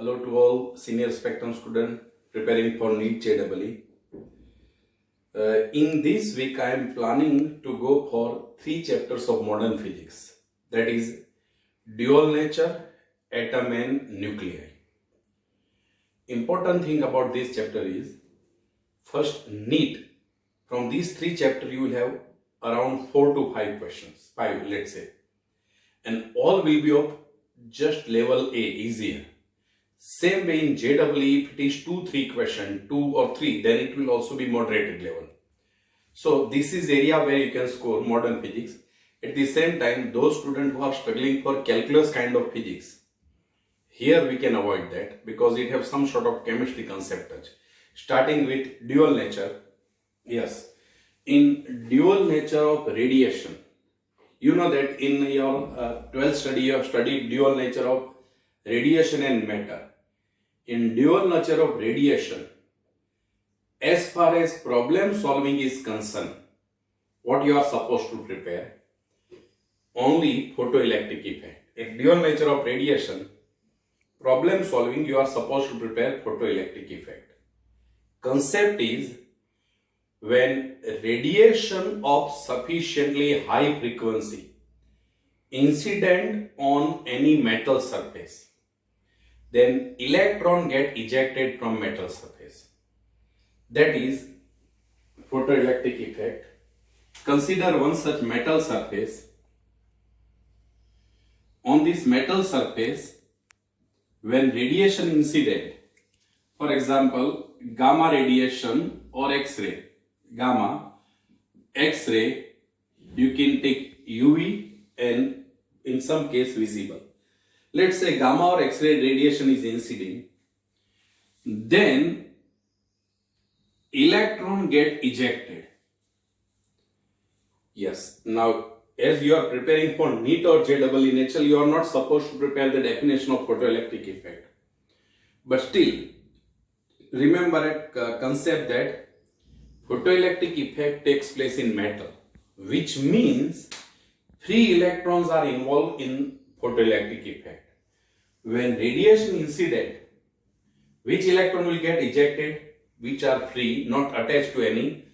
Hello to all senior spectrum students preparing for NEET JEE. In this week, I am planning to go for 3 chapters of modern physics. That is dual nature, atom and nuclei. Important thing about this chapter is, first NEET. From these 3 chapters, you will have around 4 to 5 questions, 5 let's say. And all will be of just level A, easier. Same way in JEE, if it is 2-3 question, 2 or 3, then it will also be moderated level. So this is area where you can score modern physics. At the same time, those students who are struggling for calculus kind of physics, here we can avoid that because it has some sort of chemistry concept touch. Starting with dual nature. Yes, in dual nature of radiation, you know that in your 12th study you have studied dual nature of radiation and matter. In dual nature of radiation, as far as problem solving is concerned, what you are supposed to prepare? Only photoelectric effect. In dual nature of radiation, problem solving you are supposed to prepare photoelectric effect. Concept is, when radiation of sufficiently high frequency incident on any metal surface, then electron get ejected from metal surface. That is photoelectric effect. Consider one such metal surface. On this metal surface, when radiation incident, for example, gamma radiation or X-ray, gamma, X-ray, you can take UV and in some case visible. Let's say gamma or X-ray radiation is incident, then electron get ejected. Yes, now as you are preparing for NEET or JEE, naturally you are not supposed to prepare the definition of photoelectric effect. But still, remember a concept that photoelectric effect takes place in metal, which means free electrons are involved in photoelectric effect. When radiation incident, which electron will get ejected? Which are free, not attached to any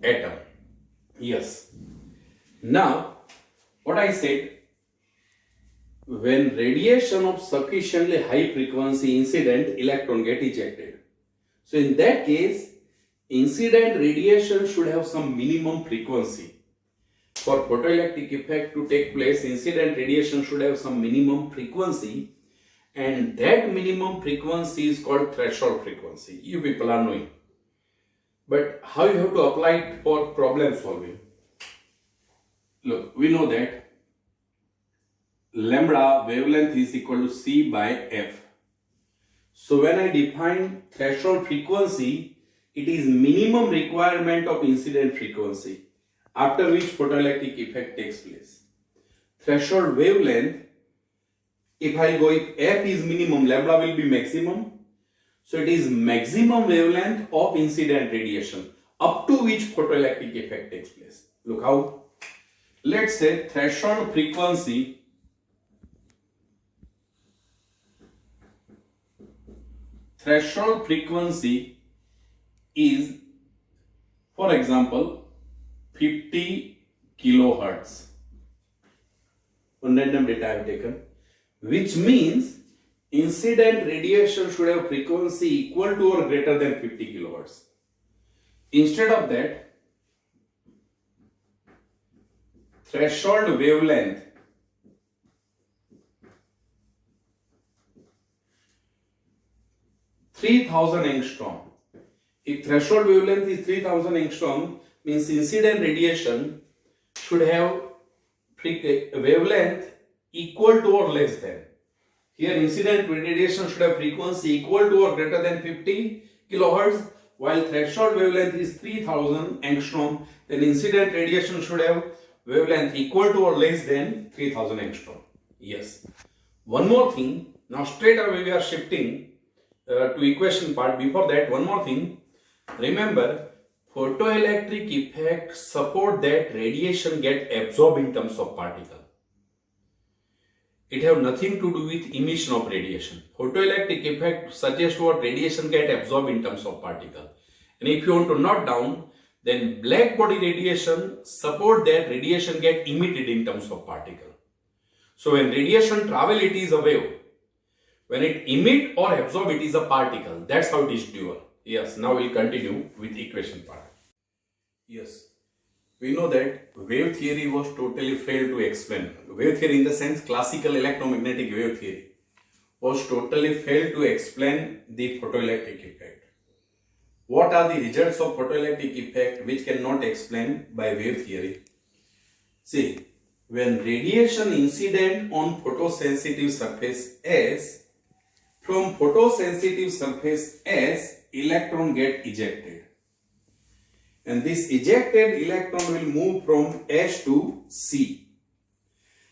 atom. Yes. Now, what I said, when radiation of sufficiently high frequency incident, electron get ejected. So in that case, incident radiation should have some minimum frequency. For photoelectric effect to take place, incident radiation should have some minimum frequency, and that minimum frequency is called threshold frequency. You people are knowing. But how you have to apply it for problem solving? Look, we know that lambda wavelength is equal to C by F. So when I define threshold frequency, it is minimum requirement of incident frequency, after which photoelectric effect takes place. Threshold wavelength, if I go, if F is minimum, lambda will be maximum. So it is maximum wavelength of incident radiation, up to which photoelectric effect takes place. Look how. Let's say threshold frequency is, for example, 50 kilohertz. On random data I have taken, which means incident radiation should have frequency equal to or greater than 50 kilohertz. Instead of that, threshold wavelength (3,000 angstrom). If threshold wavelength is 3,000 angstrom, means incident radiation should have wavelength equal to or less than. Here incident radiation should have frequency equal to or greater than 50 kilohertz, while threshold wavelength is 3000 angstrom, then incident radiation should have wavelength equal to or less than 3000 angstrom. Yes. One more thing, now straight away we are shifting to equation part. Before that, one more thing. Remember, photoelectric effect support that radiation get absorbed in terms of particle. it have nothing to do with emission of radiation. Photoelectric effect suggests what radiation get absorbed in terms of particle. And if you want to note down, then black body radiation support that radiation get emitted in terms of particle. So when radiation travel, it is a wave. When it emit or absorb, it is a particle. That's how it is dual. Yes, now we'll continue with equation part. Yes, we know that wave theory was totally failed to explain. Wave theory in the sense classical electromagnetic wave theory was totally failed to explain the photoelectric effect. What are the results of photoelectric effect which cannot explain by wave theory? See, when radiation incident on photosensitive surface S, from photosensitive surface S, electron get ejected. And this ejected electron will move from S to C.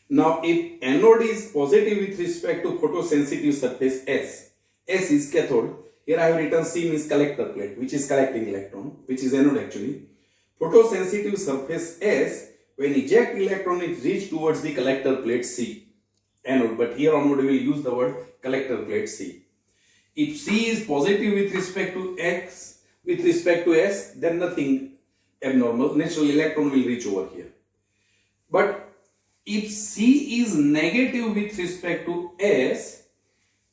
Now, if anode is positive with respect to photosensitive surface S, S is cathode. Here I have written C means collector plate, which is collecting electron, which is anode actually. Photosensitive surface S, when eject electron is reached towards the collector plate C, anode. But here onward we will use the word collector plate C. If C is positive with respect to X, with respect to S, then nothing abnormal. Natural electron will reach over here. But if C is negative with respect to S,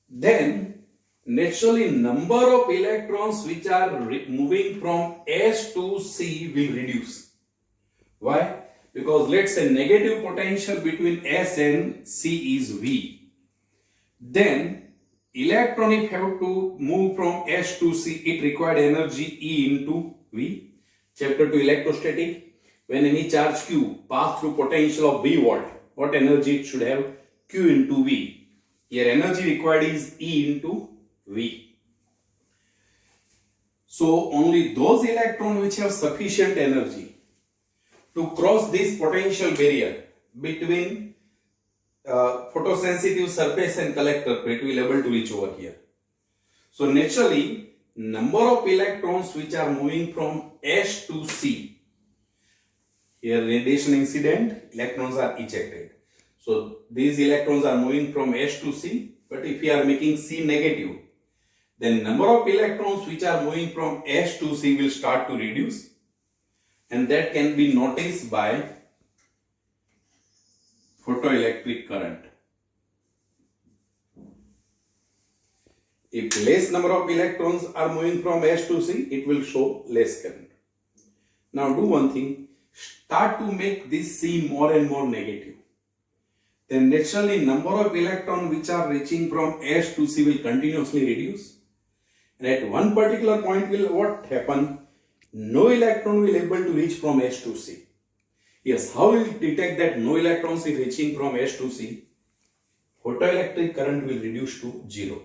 then naturally number of electrons which are moving from S to C will reduce. Why? Because let's say negative potential between S and C is V. Then electron, if have to move from S to C, it required energy E into V. Chapter 2 electrostatic. When any charge Q pass through potential of V volt, what energy it should have? Q into V. Here energy required is E into V. So only those electrons which have sufficient energy to cross this potential barrier between photosensitive surface and collector plate will able to reach over here. So naturally, number of electrons which are moving from S to C, here radiation incident, electrons are ejected. So these electrons are moving from S to C, but if we are making C negative, then number of electrons which are moving from S to C will start to reduce, and that can be noticed by photoelectric current. If less number of electrons are moving from S to C, it will show less current. Now do one thing, start to make this C more and more negative. Then naturally number of electrons which are reaching from S to C will continuously reduce. And at one particular point will what happen? No electron will able to reach from S to C. Yes, how will it detect that no electrons is reaching from S to C? Photoelectric current will reduce to 0.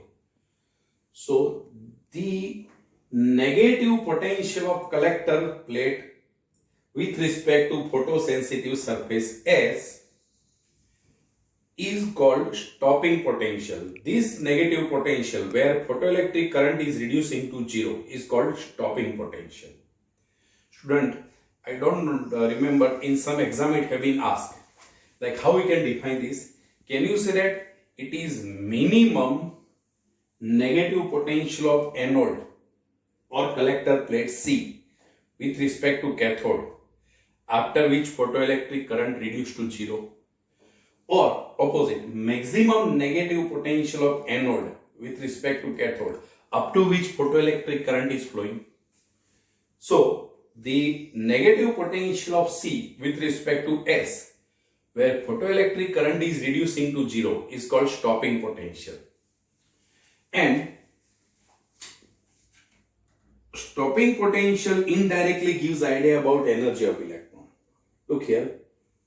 So the negative potential of collector plate with respect to photosensitive surface S is called stopping potential. This negative potential where photoelectric current is reducing to 0 is called stopping potential. Student, I don't remember, in some exam it have been asked, like how we can define this. Can you say that it is minimum negative potential of anode or collector plate C with respect to cathode, after which photoelectric current reduced to 0, or opposite, maximum negative potential of anode with respect to cathode, up to which photoelectric current is flowing. So the negative potential of C with respect to S, where photoelectric current is reducing to 0, is called stopping potential. And stopping potential indirectly gives idea about energy of electron. Look here,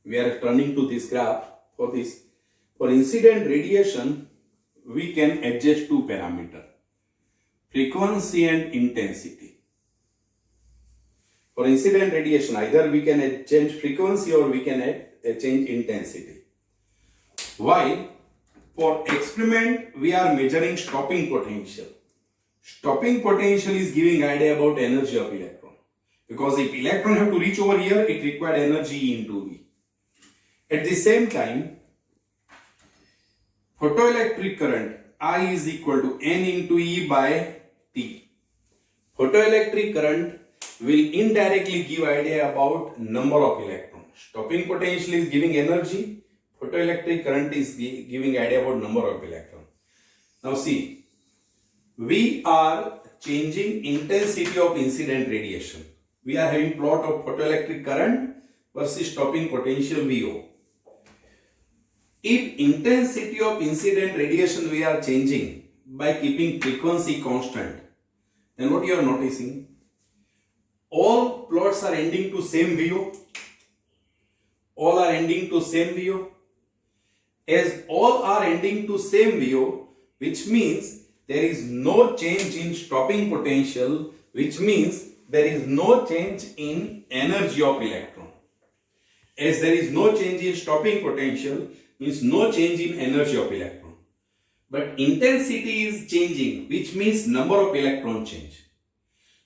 we are turning to this graph. For this, for incident radiation, we can adjust two parameters, frequency and intensity. For incident radiation, either we can change frequency or we can change intensity. While for experiment, we are measuring stopping potential. Stopping potential is giving idea about energy of electron. Because if electron have to reach over here, it required energy E into V. At the same time, photoelectric current I is equal to N into E by T. Photoelectric current will indirectly give idea about number of electrons. Stopping potential is giving energy. Photoelectric current is giving idea about number of electrons. Now see, we are changing intensity of incident radiation. We are having plot of photoelectric current versus stopping potential VO. If intensity of incident radiation we are changing by keeping frequency constant, then what you are noticing? All plots are ending to same VO. All are ending to same VO. As all are ending to same VO, which means there is no change in stopping potential, which means there is no change in energy of electron. As there is no change in stopping potential, means no change in energy of electron. But intensity is changing, which means number of electron change.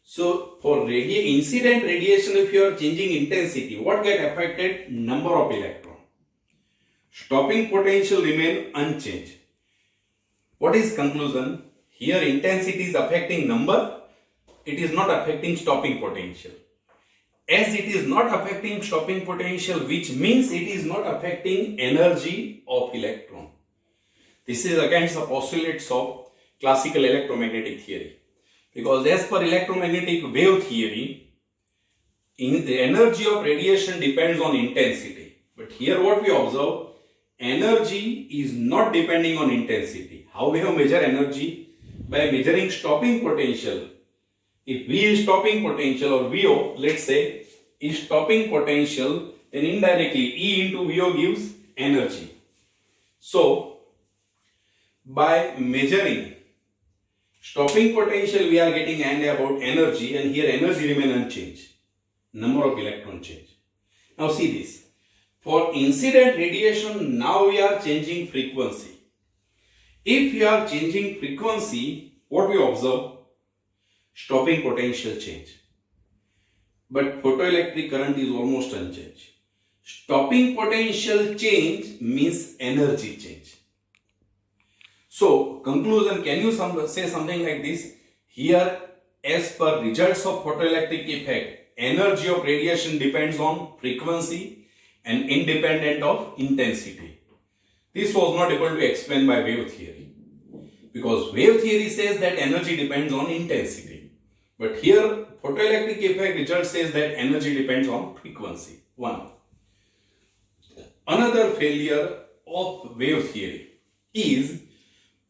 So for incident radiation, if you are changing intensity, what get affected? Number of electron. Stopping potential remain unchanged. What is conclusion? Here intensity is affecting number, it is not affecting stopping potential. As it is not affecting stopping potential, which means it is not affecting energy of electron. This is against the postulates of classical electromagnetic theory. Because as per electromagnetic wave theory, the energy of radiation depends on intensity. But here what we observe, energy is not depending on intensity. How we have measure energy? By measuring stopping potential. If V is stopping potential or VO, let's say, is stopping potential, then indirectly E into VO gives energy. So, by measuring stopping potential, we are getting an idea about energy, and here energy remain unchanged. Number of electron change. Now see this. For incident radiation, now we are changing frequency. If we are changing frequency, what we observe? Stopping potential change. But photoelectric current is almost unchanged. Stopping potential change means energy change. So, conclusion, can you say something like this? Here, as per results of photoelectric effect, energy of radiation depends on frequency and independent of intensity. This was not able to explain by wave theory. Because wave theory says that energy depends on intensity. But here, photoelectric effect result says that energy depends on frequency. One. Another failure of wave theory is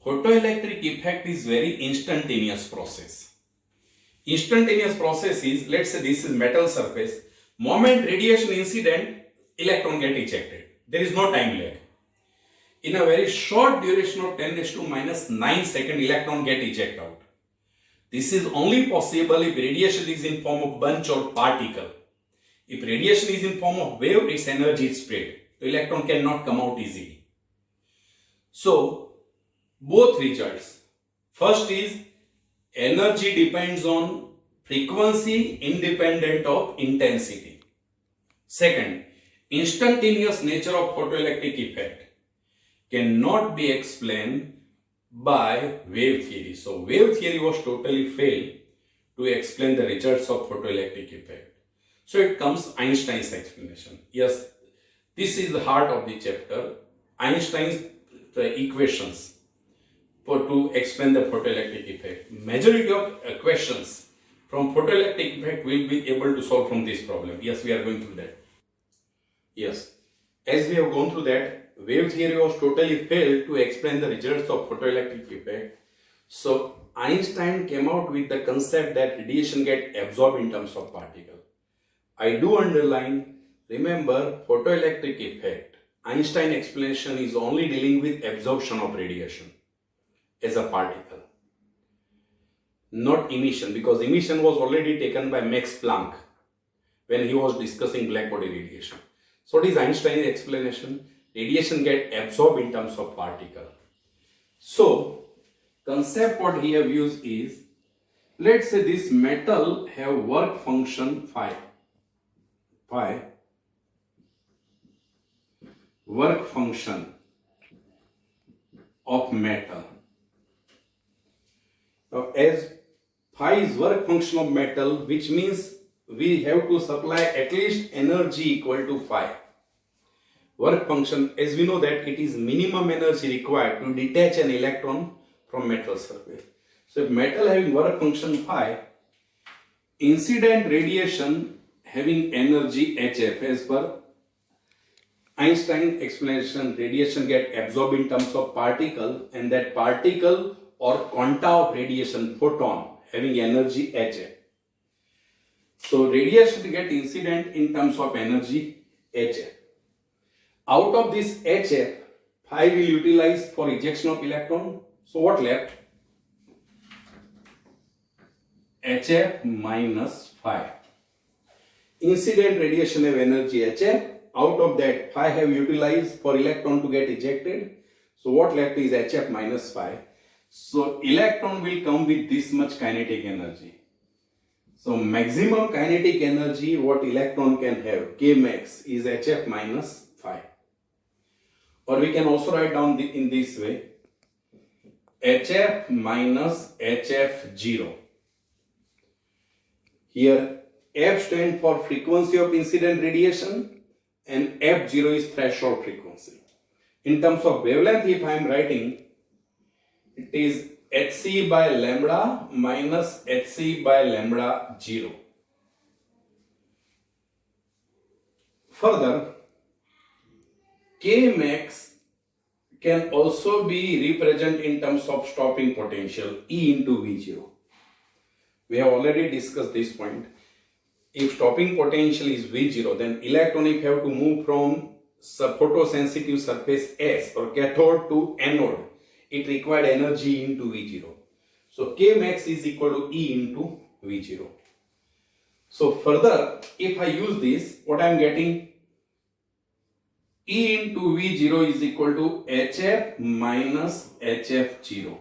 photoelectric effect is very instantaneous process. Instantaneous process is, let's say this is metal surface. Moment radiation incident, electron get ejected. There is no time lag. In a very short duration of 10 raised to minus 9 second, electron get ejected out. This is only possible if radiation is in form of bunch or particle. If radiation is in form of wave, its energy is spread. The electron cannot come out easily. So, both results. First is energy depends on frequency independent of intensity. Second, instantaneous nature of photoelectric effect cannot be explained by wave theory. So, wave theory was totally failed to explain the results of photoelectric effect. So, it comes Einstein's explanation. Yes, this is the heart of the chapter. Einstein's equations to explain the photoelectric effect. Majority of questions from photoelectric effect will be able to solve from this problem. Yes, we are going through that. Yes, as we have gone through that, wave theory was totally failed to explain the results of photoelectric effect. So Einstein came out with the concept that radiation get absorbed in terms of particle. I do underline, remember photoelectric effect. Einstein explanation is only dealing with absorption of radiation as a particle, not emission, because emission was already taken by Max Planck when he was discussing black body radiation. So what is Einstein's explanation? Radiation get absorbed in terms of particle. So concept what he have used is, let's say this metal have work function phi, work function of metal. Now, as phi is work function of metal, which means we have to supply at least energy equal to phi. Work function, as we know that it is minimum energy required to detach an electron from metal surface. So if metal having work function phi, incident radiation having energy hf, as per Einstein explanation, radiation get absorbed in terms of particle, and that particle or quanta of radiation, photon, having energy hf. So radiation get incident in terms of energy hf. Out of this hf, phi will utilize for ejection of electron. So what left? hf minus phi. Incident radiation have energy hf. Out of that, phi have utilized for electron to get ejected. So what left is hf minus phi. So electron will come with this much kinetic energy. So maximum kinetic energy what electron can have, K max, is hf minus phi. Or we can also write down in this way, hf minus hf0. Here f stands for frequency of incident radiation and f0 is threshold frequency. In terms of wavelength, if I am writing, it is hc by lambda minus hc by lambda 0. Further, K max can also be represented in terms of stopping potential, E into V0. We have already discussed this point. If stopping potential is V0, then electron, if have to move from photosensitive surface S or cathode to anode, it required energy into V0. So K max is equal to E into V0. So further, if I use this, what I am getting? E into V0 is equal to hf minus hf0.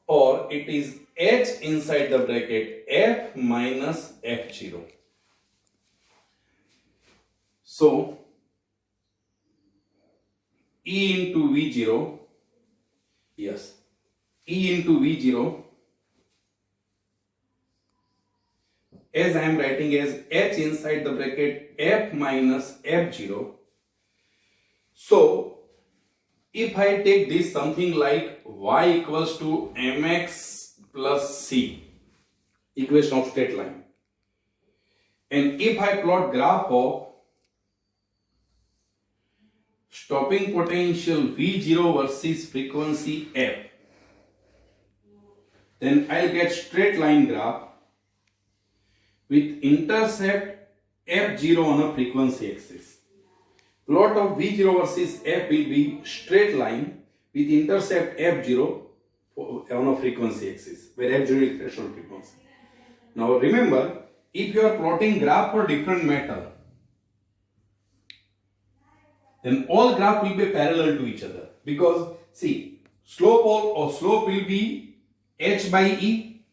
Or it is h inside the bracket f minus f0. So E into V0, yes, E into V0, as I am writing as h inside the bracket f minus f0. So if I take this something like y equals to mx plus c, equation of straight line, and if I plot graph of stopping potential V0 versus frequency f, then I'll get straight line graph with intercept f0 on a frequency axis. Plot of V0 versus f will be straight line with intercept f0 on a frequency axis, where f0 is threshold frequency. Now remember, if you are plotting graph for different metal, then all graph will be parallel to each other, because see, slope will be h by e.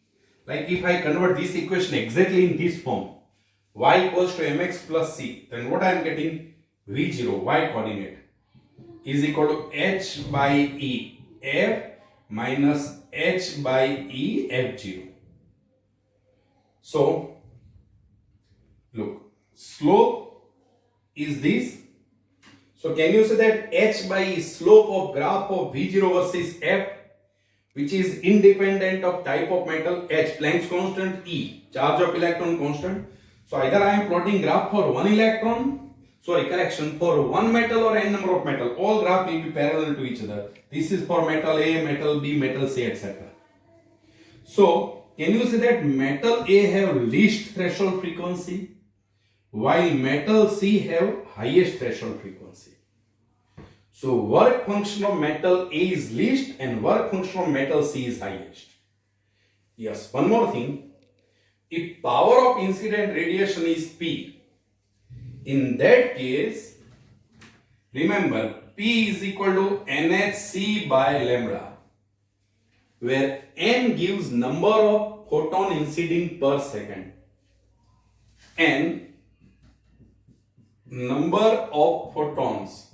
Like if I convert this equation exactly in this form, y equals to mx plus c, then what I am getting? V0, y coordinate, is equal to h by e f minus h by e f0. So look, slope is this. So can you say that h by e, slope of graph of V0 versus f, which is independent of type of metal, h, Planck's constant, E, charge of electron constant. So either I am plotting graph for one electron, for one metal or n number of metal, all graph will be parallel to each other. This is for metal A, metal B, metal C, etc. So can you say that metal A have least threshold frequency, while metal C have highest threshold frequency? So work function of metal A is least and work function of metal C is highest. Yes, one more thing. If power of incident radiation is P, in that case, remember P is equal to NhC by lambda, where N gives number of photon inciding per second and number of photons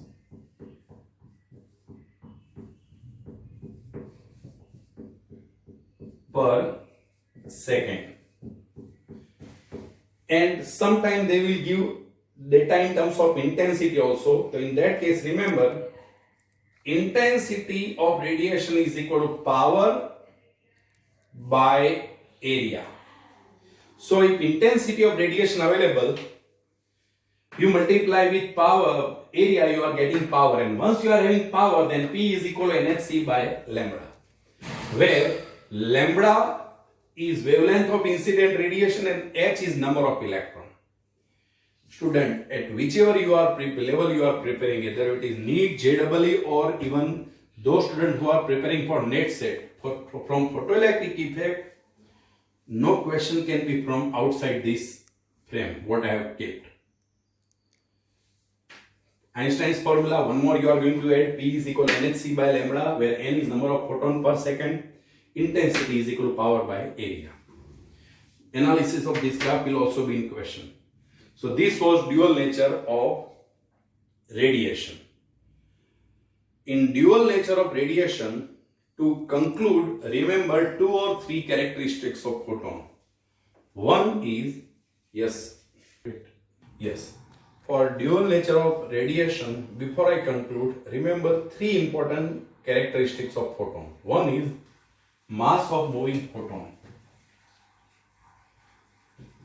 per second. And sometimes they will give data in terms of intensity also. So in that case, remember, intensity of radiation is equal to power by area. So if intensity of radiation available, you multiply with power area, you are getting power, and once you are having power, then P is equal to NHC by lambda, where lambda is wavelength of incident radiation and H is number of electron. Student, at whichever you are level you are preparing, whether it is NEET, JEE, or even those students who are preparing for NET set, from photoelectric effect, no question can be from outside this frame, what I have kept. Einstein's formula, one more you are going to add, P is equal to NHC by lambda, where N is number of photon per second, intensity is equal to power by area. Analysis of this graph will also be in question. So this was dual nature of radiation. In dual nature of radiation, to conclude, remember 2 or 3 characteristics of photon. One is, for dual nature of radiation, before I conclude, remember 3 important characteristics of photon. One is mass of moving photon.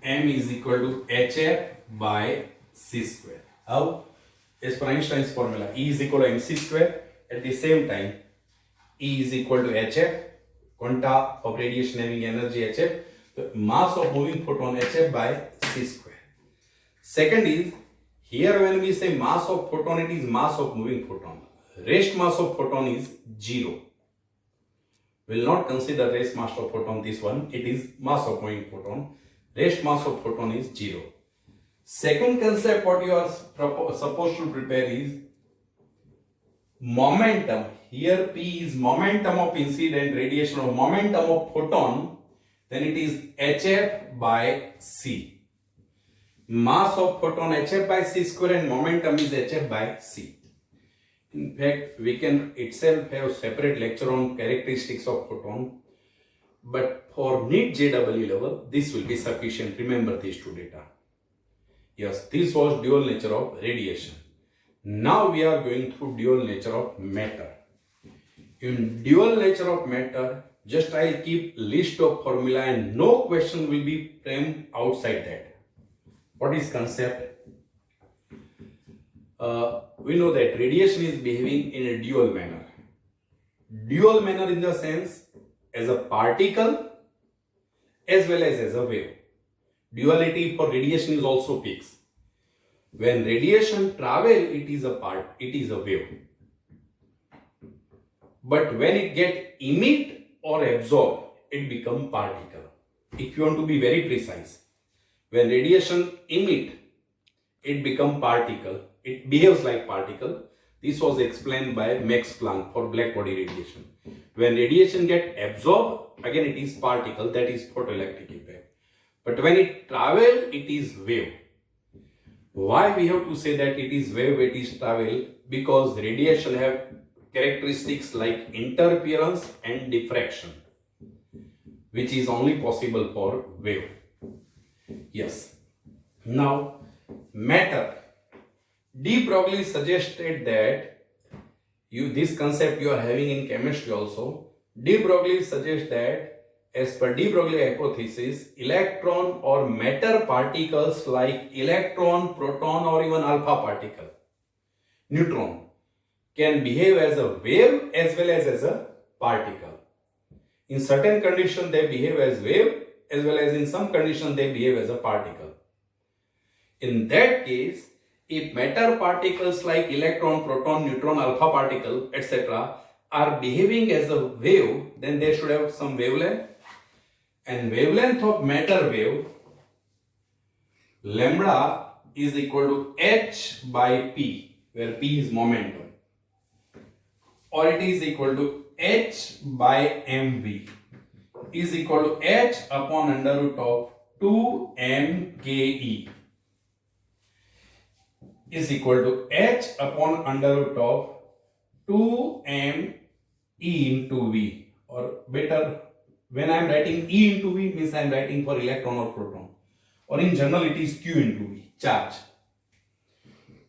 M is equal to HF by C square. How? As per Einstein's formula, E is equal to mc square. At the same time, E is equal to HF, quanta of radiation having energy HF, the mass of moving photon HF by C square. Second is, here when we say mass of photon, it is mass of moving photon. Rest mass of photon is 0. Will not consider rest mass of photon, this one, it is mass of moving photon. Rest mass of photon is 0. Second concept what you are supposed to prepare is momentum. Here P is momentum of incident radiation or momentum of photon, then it is HF by C. Mass of photon HF by C square and momentum is HF by C. In fact, we can itself have separate lecture on characteristics of photon, but for NEET JEE level, this will be sufficient. Remember these 2 data. Yes, this was dual nature of radiation. Now we are going through dual nature of matter. In dual nature of matter, just I'll keep list of formula and no question will be framed outside that. What is concept? We know that radiation is behaving in a dual manner. Dual manner in the sense as a particle as well as a wave. Duality for radiation is also fixed. When radiation travels, it is a wave. But when it gets emit or absorb, it becomes particle. If you want to be very precise, when radiation emit, it becomes particle. It behaves like particle. This was explained by Max Planck for black body radiation. When radiation gets absorbed, again it is particle, that is photoelectric effect. But when it travels, it is wave. Why we have to say that it is wave, it is travel? Because radiation have characteristics like interference and diffraction, which is only possible for wave. Yes. Now, matter. De Broglie suggested that this concept you are having in chemistry also. De Broglie suggests that as per de Broglie hypothesis, electron or matter particles like electron, proton or even alpha particle, neutron, can behave as a wave as well as a particle. In certain conditions they behave as wave as well as in some conditions they behave as a particle. In that case, if matter particles like electron, proton, neutron, alpha particle, etc. are behaving as a wave, then they should have some wavelength. And wavelength of matter wave, lambda is equal to h by p, where p is momentum, or it is equal to h by mv, is equal to h upon under root of 2 mke, is equal to h upon under root of 2 m e into v, or better When I am writing E into V means I am writing for electron or proton. Or in general it is Q into V, charge.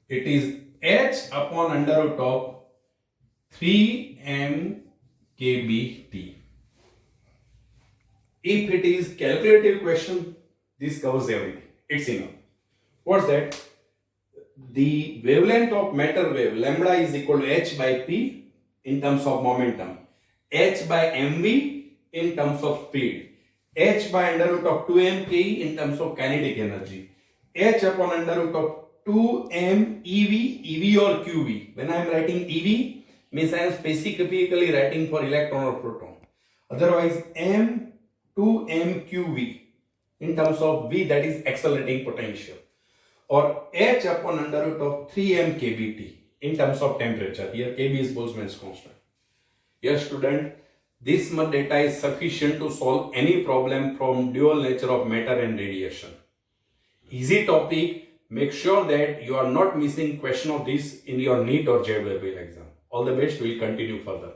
It is H upon under root of 3 mkBT. If it is calculative question, this covers everything. It's enough. What's that? The wavelength of matter wave lambda is equal to h by p in terms of momentum, h by mv in terms of speed, h by under root of 2m in terms of kinetic energy, h upon under root of 2m ev or qv. When I am writing ev means I am specifically writing for electron or proton. Otherwise m 2m qv in terms of v, that is accelerating potential, or h upon under root of 3m kBT in terms of temperature. Here kb is Boltzmann's constant. Yes student, this much data is sufficient to solve any problem from dual nature of matter and radiation. Easy topic. Make sure that you are not missing question of this in your NEET or JEE exam. All the best. We will continue further.